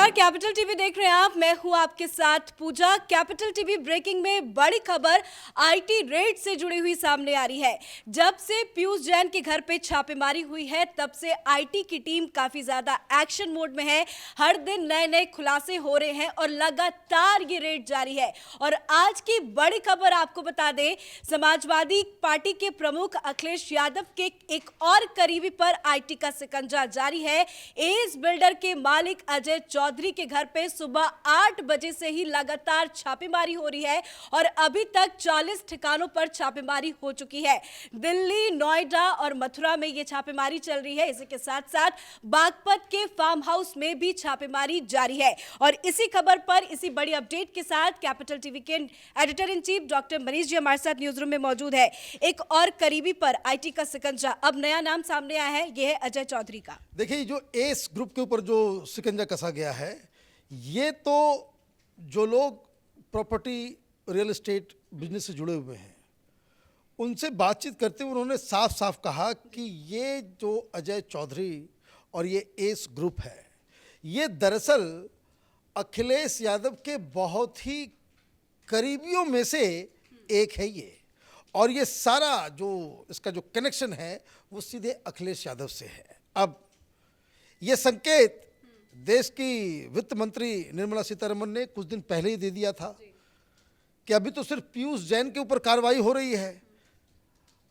नमस्कार, capital TV देख रहे हैं आप। मैं हूं आपके साथ पूजा। कैपिटल टीवी ब्रेकिंग में बड़ी खबर आईटी रेड से जुड़ी हुई सामने आ रही है। जब से पीयूष जैन के घर पे छापेमारी हुई है तब से आईटी की टीम काफी ज्यादा एक्शन मोड में है। हर दिन नए नए खुलासे हो रहे हैं और लगातार ये रेड जारी है। और आज की बड़ी खबर आपको बता दें, समाजवादी पार्टी के प्रमुख अखिलेश यादव के एक और करीबी पर आईटी का शिकंजा जारी है। एस बिल्डर के मालिक अजय चौधरी के घर पे सुबह 8 बजे से ही लगातार छापेमारी हो रही है और अभी तक 40 ठिकानों पर छापेमारी हो चुकी है। दिल्ली, नोएडा और मथुरा में ये छापेमारी चल रही है। इसी के साथ साथ बागपत के फार्म हाउस में भी छापेमारी जारी है। और इसी खबर पर, इसी बड़ी अपडेट के साथ कैपिटल टीवी के editor in chief doctor Manish ji हमारे साथ न्यूज रूम में मौजूद है। एक और करीबी पर आईटी का शिकंजा, अब नया नाम सामने आया है, यह है अजय चौधरी का। देखिए, जो एस ग्रुप के ऊपर जो शिकंजा कसा गया है, ये तो जो लोग प्रॉपर्टी रियल एस्टेट बिजनेस से जुड़े हुए हैं उनसे बातचीत करते हुए उन्होंने साफ साफ कहा कि ये जो अजय चौधरी और ये एस ग्रुप है, ये दरअसल अखिलेश यादव के बहुत ही करीबियों में से एक है ये। और ये सारा जो इसका जो कनेक्शन है वो सीधे अखिलेश यादव से है। अब ये संकेत देश की वित्त मंत्री निर्मला सीतारमण ने कुछ दिन पहले ही दे दिया था कि अभी तो सिर्फ पीयूष जैन के ऊपर कार्रवाई हो रही है।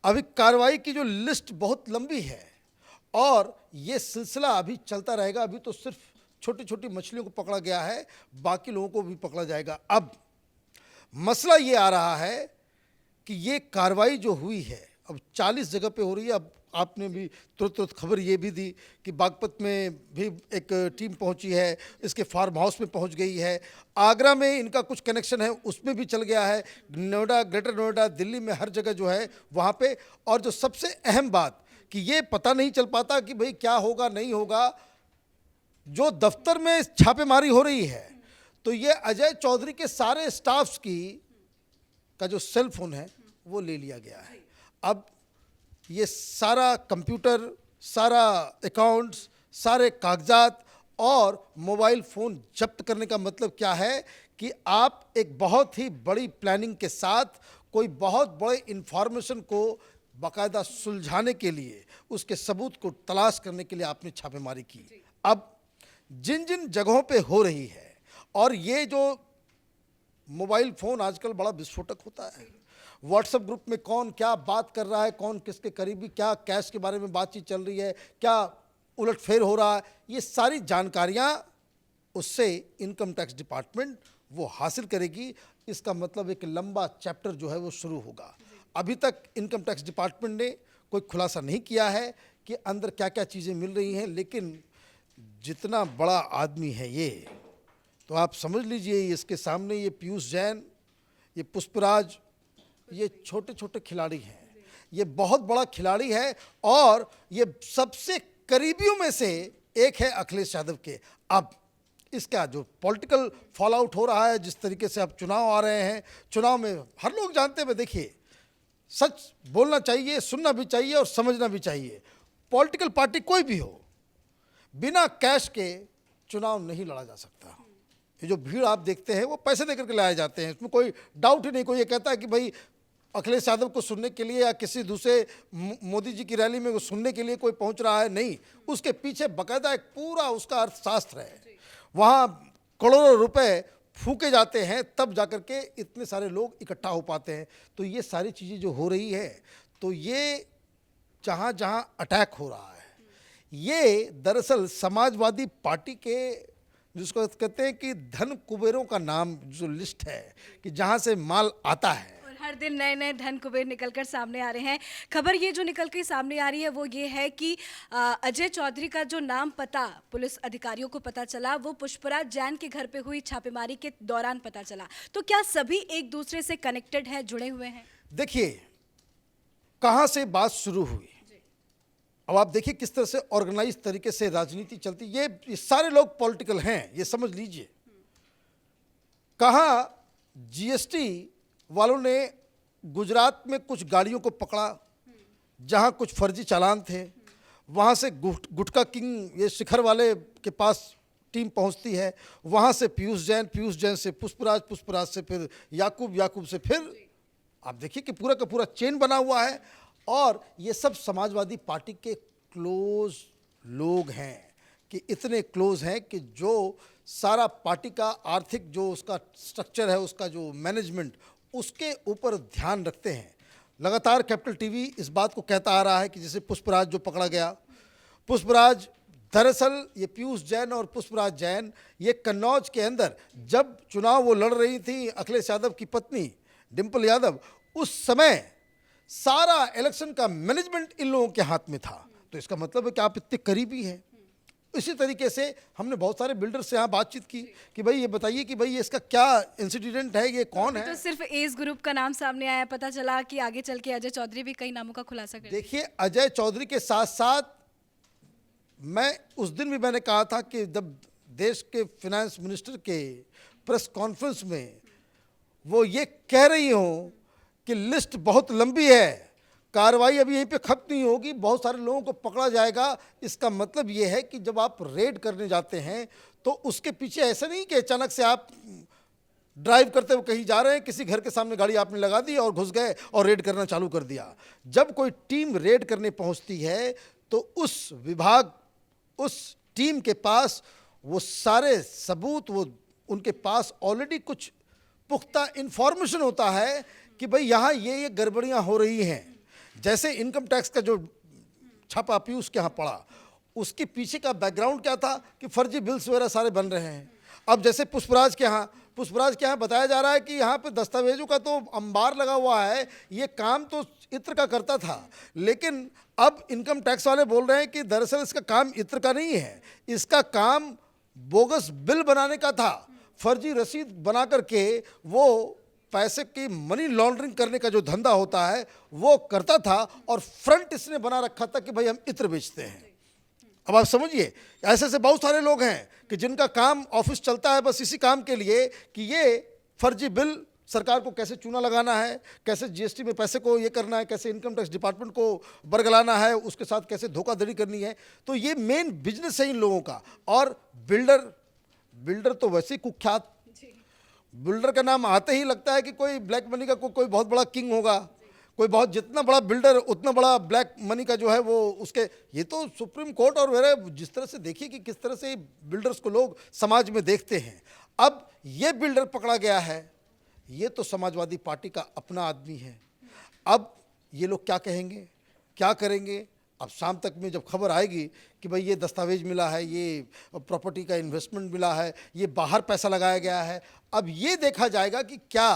अभी कार्रवाई की जो लिस्ट बहुत लंबी है और ये सिलसिला अभी चलता रहेगा। अभी तो सिर्फ छोटी छोटी मछलियों को पकड़ा गया है, बाकी लोगों को भी पकड़ा जाएगा। अब मसला ये आ रहा है कि ये कार्रवाई जो हुई है अब 40 जगह पे हो रही है। अब आपने भी तुरंत खबर ये भी दी कि बागपत में भी एक टीम पहुंची है, इसके फार्म हाउस में पहुंच गई है। आगरा में इनका कुछ कनेक्शन है, उसमें भी चल गया है। नोएडा, ग्रेटर नोएडा, दिल्ली में हर जगह जो है वहाँ पे। और जो सबसे अहम बात कि ये पता नहीं चल पाता कि भाई क्या होगा नहीं होगा। जो दफ्तर में छापेमारी हो रही है तो ये अजय चौधरी के सारे स्टाफ्स का जो सेल फोन है वो ले लिया गया है। अब ये सारा कंप्यूटर, सारा अकाउंट्स, सारे कागजात और मोबाइल फ़ोन जब्त करने का मतलब क्या है कि आप एक बहुत ही बड़ी प्लानिंग के साथ कोई बहुत बड़े इन्फॉर्मेशन को बाकायदा सुलझाने के लिए, उसके सबूत को तलाश करने के लिए आपने छापेमारी की। अब जिन जिन जगहों पे हो रही है, और ये जो मोबाइल फ़ोन आजकल बड़ा विस्फोटक होता है, व्हाट्सएप ग्रुप में कौन क्या बात कर रहा है, कौन किसके करीबी, क्या कैश के बारे में बातचीत चल रही है, क्या उलटफेर हो रहा है, ये सारी जानकारियां उससे इनकम टैक्स डिपार्टमेंट वो हासिल करेगी। इसका मतलब एक लंबा चैप्टर जो है वो शुरू होगा। अभी तक इनकम टैक्स डिपार्टमेंट ने कोई खुलासा नहीं किया है कि अंदर क्या क्या चीज़ें मिल रही हैं, लेकिन जितना बड़ा आदमी है ये, तो आप समझ लीजिए इसके सामने ये पीयूष जैन, ये पुष्पराज, ये छोटे छोटे खिलाड़ी हैं। ये बहुत बड़ा खिलाड़ी है और ये सबसे करीबियों में से एक है अखिलेश यादव के। अब इसका जो पॉलिटिकल फॉल आउट हो रहा है, जिस तरीके से अब चुनाव आ रहे हैं, चुनाव में हर लोग जानते हैं, देखिए सच बोलना चाहिए, सुनना भी चाहिए और समझना भी चाहिए। पॉलिटिकल पार्टी कोई भी हो, बिना कैश के चुनाव नहीं लड़ा जा सकता। ये जो भीड़ आप देखते हैं वो पैसे देकर के लाए जाते हैं, इसमें कोई डाउट ही नहीं। कोई ये कहता है कि भाई अखिलेश यादव को सुनने के लिए या किसी दूसरे मोदी जी की रैली में वो सुनने के लिए कोई पहुंच रहा है, नहीं। उसके पीछे बाकायदा एक पूरा उसका अर्थशास्त्र है। वहाँ करोड़ों रुपए फूके जाते हैं, तब जाकर के इतने सारे लोग इकट्ठा हो पाते हैं। तो ये सारी चीज़ें जो हो रही है, तो ये जहाँ जहाँ अटैक हो रहा है, ये दरअसल समाजवादी पार्टी के, जिसको कहते हैं कि धन कुबेरों का नाम जो लिस्ट है कि जहाँ से माल आता है, हर दिन नए नए धन कुबेर निकलकर सामने आ रहे हैं। खबर ये जो निकल के सामने आ रही है वो ये है कि अजय चौधरी का जो नाम पता पुलिस अधिकारियों को पता चला, वो पुष्पराज जैन के घर पे हुई छापेमारी के दौरान पता चला। तो क्या सभी एक दूसरे से कनेक्टेड हैं, जुड़े हुए हैं? देखिए कहाँ से बात शुरू हुई। अब आप देखिए किस तरह से ऑर्गेनाइज तरीके से राजनीति चलती। ये सारे लोग पॉलिटिकल हैं, ये समझ लीजिए। कहाँ जीएसटी वालों ने गुजरात में कुछ गाड़ियों को पकड़ा जहां कुछ फर्जी चालान थे, वहाँ से गुटका किंग ये शिखर वाले के पास टीम पहुंचती है, वहां से पीयूष जैन से पुष्पराज से फिर याकूब से फिर आप देखिए कि पूरा का पूरा चेन बना हुआ है। और ये सब समाजवादी पार्टी के क्लोज लोग हैं, कि इतने क्लोज हैं कि जो सारा पार्टी का आर्थिक जो उसका स्ट्रक्चर है, उसका जो मैनेजमेंट, उसके ऊपर ध्यान रखते हैं। लगातार कैपिटल टीवी इस बात को कहता आ रहा है कि जैसे पुष्पराज जो पकड़ा गया, पुष्पराज दरअसल ये पीयूष जैन और पुष्पराज जैन ये कन्नौज के अंदर जब चुनाव वो लड़ रही थी अखिलेश यादव की पत्नी डिम्पल यादव, उस समय सारा इलेक्शन का मैनेजमेंट इन लोगों के हाथ में था। तो इसका मतलब है कि आप इतने करीबी हैं। इसी तरीके से हमने बहुत सारे बिल्डर से यहाँ बातचीत की कि भाई ये बताइए कि भाई ये इसका क्या इंसिडेंट है, ये कौन है। तो सिर्फ एस ग्रुप का नाम सामने आया, पता चला कि आगे चल के अजय चौधरी भी कई नामों का खुलासा कर। देखिए, अजय चौधरी के साथ साथ मैं उस दिन भी मैंने कहा था कि जब देश के फाइनेंस मिनिस्टर के प्रेस कॉन्फ्रेंस में वो ये कह रही हो कि लिस्ट बहुत लंबी है, कार्रवाई अभी यहीं पे खत्म नहीं होगी, बहुत सारे लोगों को पकड़ा जाएगा। इसका मतलब ये है कि जब आप रेड करने जाते हैं तो उसके पीछे ऐसा नहीं कि अचानक से आप ड्राइव करते हुए कहीं जा रहे हैं, किसी घर के सामने गाड़ी आपने लगा दी और घुस गए और रेड करना चालू कर दिया। जब कोई टीम रेड करने पहुंचती है तो उस विभाग, उस टीम के पास वो सारे सबूत, वो उनके पास ऑलरेडी कुछ पुख्ता इंफॉर्मेशन होता है कि भाई यहाँ ये गड़बड़ियाँ हो रही हैं। जैसे इनकम टैक्स का जो छापा पीयूष के यहाँ पड़ा, उसके पीछे का बैकग्राउंड क्या था कि फर्जी बिल्स वगैरह सारे बन रहे हैं। अब जैसे पुष्पराज के यहाँ बताया जा रहा है कि यहाँ पे दस्तावेजों का तो अंबार लगा हुआ है, ये काम तो इत्र का करता था, लेकिन अब इनकम टैक्स वाले बोल रहे हैं कि दरअसल इसका काम इत्र का नहीं है, इसका काम बोगस बिल बनाने का था, फर्जी रसीद बना करके वो पैसे की मनी लॉन्ड्रिंग करने का जो धंधा होता है वो करता था, और फ्रंट इसने बना रखा था कि भाई हम इत्र बेचते हैं। अब आप समझिए, ऐसे ऐसे बहुत सारे लोग हैं कि जिनका काम ऑफिस चलता है बस इसी काम के लिए कि ये फर्जी बिल सरकार को कैसे चूना लगाना है, कैसे जीएसटी में पैसे को ये करना है, कैसे इनकम टैक्स डिपार्टमेंट को बरगलाना है, उसके साथ कैसे धोखाधड़ी करनी है। तो ये मेन बिजनेस है इन लोगों का। और बिल्डर तो वैसे ही कुख्यात, बिल्डर का नाम आते ही लगता है कि कोई ब्लैक मनी का कोई बहुत बड़ा किंग होगा, कोई बहुत, जितना बड़ा बिल्डर उतना बड़ा ब्लैक मनी का जो है वो उसके। ये तो सुप्रीम कोर्ट और वगैरह जिस तरह से देखिए कि किस तरह से बिल्डर्स को लोग समाज में देखते हैं। अब ये बिल्डर पकड़ा गया है, ये तो समाजवादी पार्टी का अपना आदमी है। अब ये लोग क्या कहेंगे, क्या करेंगे? अब शाम तक में जब खबर आएगी कि भाई ये दस्तावेज मिला है, ये प्रॉपर्टी का इन्वेस्टमेंट मिला है, ये बाहर पैसा लगाया गया है, अब ये देखा जाएगा कि क्या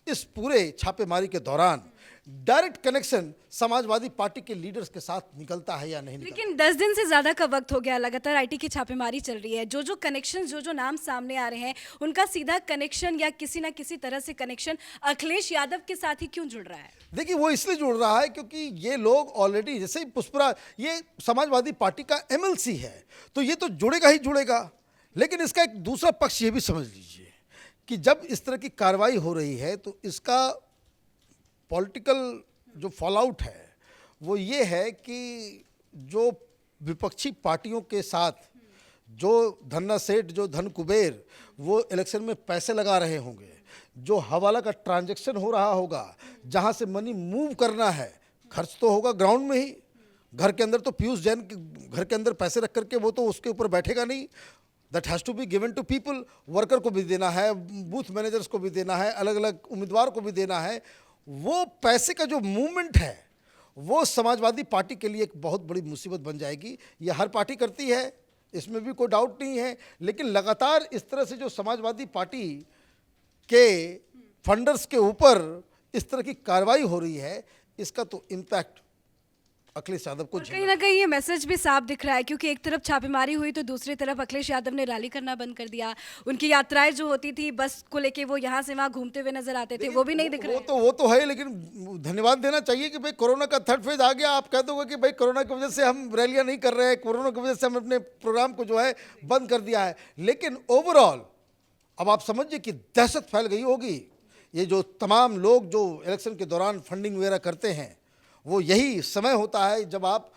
इस पूरे छापेमारी के दौरान डायरेक्ट कनेक्शन समाजवादी पार्टी के लीडर्स के साथ निकलता है या नहीं निकलता। लेकिन 10 दिन से ज़्यादा का वक्त हो गया, लगातार आईटी की छापेमारी चल रही है, जो कनेक्शन, जो नाम सामने आ रहे हैं, उनका सीधा कनेक्शन या किसी ना किसी तरह से कनेक्शन अखिलेश यादव के साथ ही क्यों जुड़ रहा है? देखिए, वो इसलिए जुड़ रहा है क्योंकि ये लोग ऑलरेडी, जैसे पुष्पराज ये समाजवादी पार्टी का एमएलसी है, तो ये तो जुड़ेगा ही जुड़ेगा। लेकिन इसका एक दूसरा पक्ष ये भी समझ लीजिए कि जब इस तरह की कार्रवाई हो रही है तो इसका पॉलिटिकल जो फॉलआउट है वो ये है कि जो विपक्षी पार्टियों के साथ जो धन्ना सेठ, जो धन कुबेर वो इलेक्शन में पैसे लगा रहे होंगे, जो हवाला का ट्रांजैक्शन हो रहा होगा, जहाँ से मनी मूव करना है, खर्च तो होगा ग्राउंड में ही। घर के अंदर तो पीयूष जैन के घर के अंदर पैसे रख करके वो तो उसके ऊपर बैठेगा नहीं, that has to be given to people. Worker को भी देना है, बूथ मैनेजर्स को भी देना है, अलग अलग उम्मीदवार को भी देना है। वो पैसे का जो मूवमेंट है वो समाजवादी पार्टी के लिए एक बहुत बड़ी मुसीबत बन जाएगी। ये हर पार्टी करती है, इसमें भी कोई डाउट नहीं है, लेकिन लगातार इस तरह से जो समाजवादी पार्टी के फंडर्स के ऊपर इस तरह की कार्रवाई हो रही है, इसका तो इम्पैक्ट अखिलेश यादव को कहीं ना कहीं ये मैसेज भी साफ दिख रहा है, क्योंकि एक तरफ छापेमारी हुई तो दूसरी तरफ अखिलेश यादव ने रैली करना बंद कर दिया। उनकी यात्राएं जो होती थी बस को लेके, वो यहाँ से वहाँ घूमते हुए नजर आते थे, वो भी नहीं दिख रहे। वो तो है, लेकिन धन्यवाद देना चाहिए कि भाई कोरोना का थर्ड फेज आ गया। आप कह दोगे कि भाई कोरोना की वजह से हम रैलियां नहीं कर रहे हैं, कोरोना की वजह से हम अपने प्रोग्राम को जो है बंद कर दिया है, लेकिन ओवरऑल अब आप समझिए कि दहशत फैल गई होगी। ये जो तमाम लोग जो इलेक्शन के दौरान फंडिंग वगैरह करते हैं, वो यही समय होता है जब आप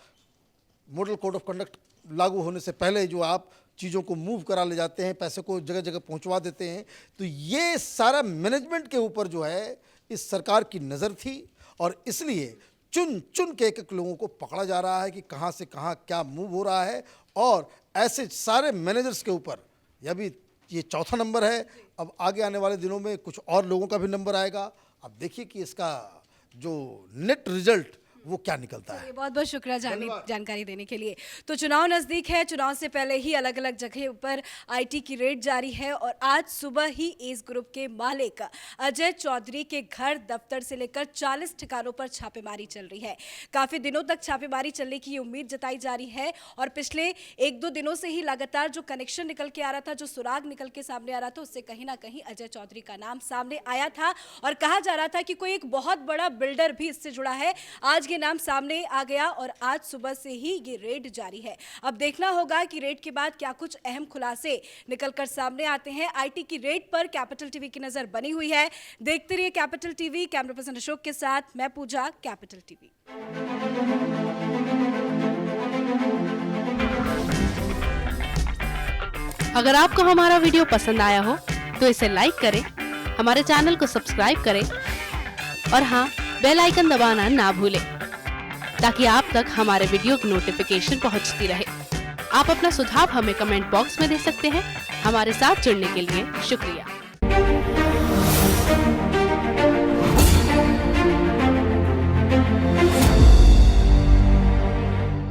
मॉडल कोड ऑफ कंडक्ट लागू होने से पहले जो आप चीज़ों को मूव करा ले जाते हैं, पैसे को जगह जगह पहुंचवा देते हैं। तो ये सारा मैनेजमेंट के ऊपर जो है इस सरकार की नज़र थी और इसलिए चुन चुन के एक एक लोगों को पकड़ा जा रहा है कि कहाँ से कहाँ क्या मूव हो रहा है। और ऐसे सारे मैनेजर्स के ऊपर अभी ये चौथा नंबर है। अब आगे आने वाले दिनों में कुछ और लोगों का भी नंबर आएगा। अब देखिए कि इसका जो नेट रिजल्ट वो क्या निकलता है। बहुत बहुत शुक्रिया जानकारी देने के लिए। तो चुनाव नजदीक है, चुनाव से पहले ही अलग अलग जगह पर आईटी की रेड जारी है और आज सुबह ही एस ग्रुप के मालिक अजय चौधरी के घर, दफ्तर से लेकर 40 ठिकानों पर छापेमारी चल रही है। काफी दिनों तक छापेमारी चलने की उम्मीद जताई जा रही है और पिछले 1-2 दिनों से ही लगातार जो कनेक्शन निकल के आ रहा था, जो सुराग निकल के सामने आ रहा था, उससे कहीं ना कहीं अजय चौधरी का नाम सामने आया था और कहा जा रहा था कि कोई एक बहुत बड़ा बिल्डर भी इससे जुड़ा है। आज ये नाम सामने आ गया और आज सुबह से ही ये रेड जारी है। अब देखना होगा कि रेड के बाद क्या कुछ अहम खुलासे निकलकर सामने आते हैं। आईटी की रेड पर कैपिटल टीवी की नजर बनी हुई है। देखते रहिए capital TV. Camera person Ashok के साथ मैं पूजा, कैपिटल टीवी। अगर आपको हमारा वीडियो पसंद आया हो तो इसे लाइक करें, हमारे चैनल को सब्सक्राइब करें और हाँ, बेल आइकन दबाना ना भूलें ताकि आप तक हमारे वीडियो की नोटिफिकेशन पहुंचती रहे। आप अपना सुझाव हमें कमेंट बॉक्स में दे सकते हैं। हमारे साथ जुड़ने के लिए शुक्रिया।